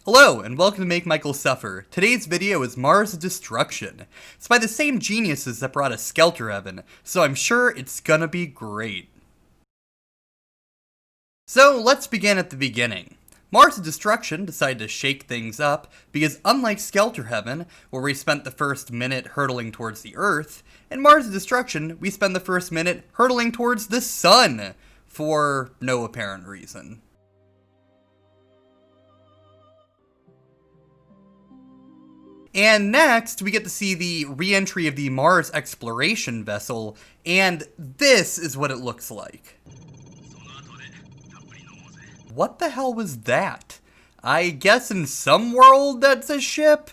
Hello, and welcome to Make Michael Suffer. Today's video is Mars Destruction. It's by the same geniuses that brought us Skelter+Heaven, so I'm sure it's gonna be great. So let's begin at the beginning. Mars Destruction decided to shake things up because unlike Skelter+Heaven, where we spent the first minute hurtling towards the Earth, in Mars Destruction we spend the first minute hurtling towards the Sun, for no apparent reason. And next, we get to see the re-entry of the Mars exploration vessel, and this is what it looks like. What the hell was that? I guess in some world that's a ship?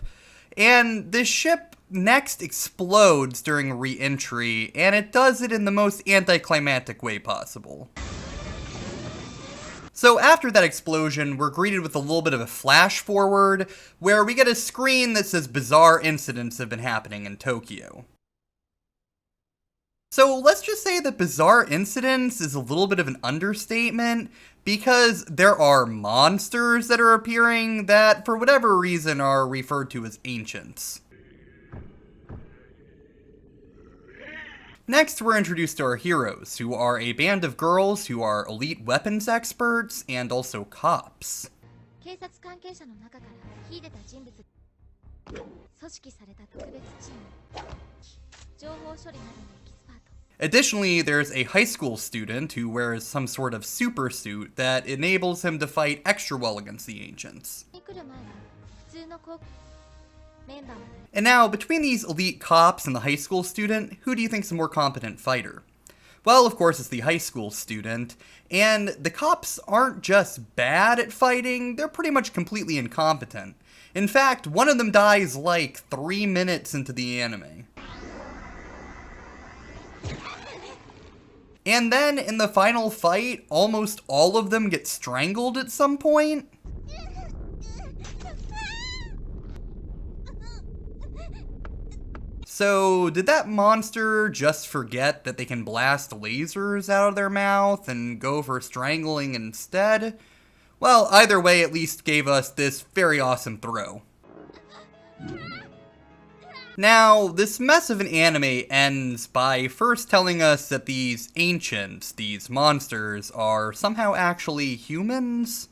And this ship next explodes during re-entry, and it does it in the most anticlimactic way possible. So after that explosion, we're greeted with a little bit of a flash forward, where we get a screen that says bizarre incidents have been happening in Tokyo. So let's just say that bizarre incidents is a little bit of an understatement, because there are monsters that are appearing that, for whatever reason, are referred to as ancients. Next, we're introduced to our heroes, who are a band of girls who are elite weapons experts and also cops. Additionally, there's a high school student who wears some sort of super suit that enables him to fight extra well against the ancients. And now, between these elite cops and the high school student, who do you think's a more competent fighter? Well, of course, it's the high school student, and the cops aren't just bad at fighting, they're pretty much completely incompetent. In fact, one of them dies like 3 minutes into the anime. And then, in the final fight, almost all of them get strangled at some point. So, did that monster just forget that they can blast lasers out of their mouth and go for strangling instead? Well, either way, at least gave us this very awesome throw. Now, this mess of an anime ends by first telling us that these ancients, these monsters, are somehow actually humans.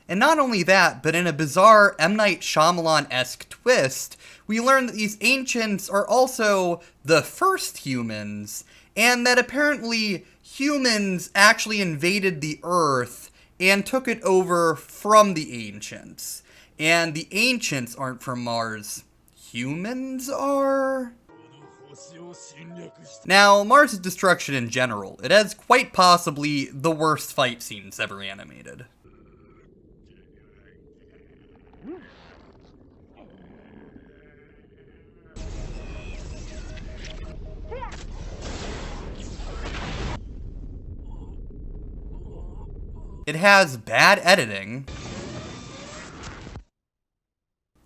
And not only that, but in a bizarre M. Night Shyamalan-esque twist, we learn that these ancients are also the first humans, and that apparently humans actually invaded the Earth and took it over from the ancients. And the ancients aren't from Mars. Humans are? Now, Mars Destruction in general, it has quite possibly the worst fight scenes ever animated. It has bad editing.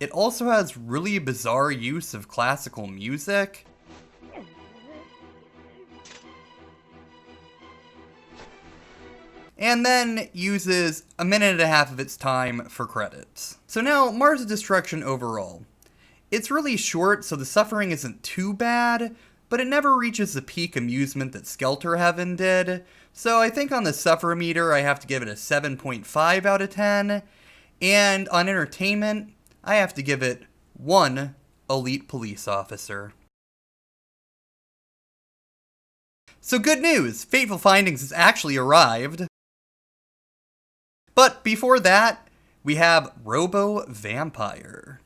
It also has really bizarre use of classical music. And then uses a minute and a half of its time for credits. So now, Mars Destruction overall. It's really short, so the suffering isn't too bad, but it never reaches the peak amusement that Skelter+Heaven did, so I think on the suffer meter I have to give it a 7.5 out of 10, and on entertainment, I have to give it 1 elite police officer. So good news! Fateful Findings has actually arrived. But before that, we have Robo Vampire.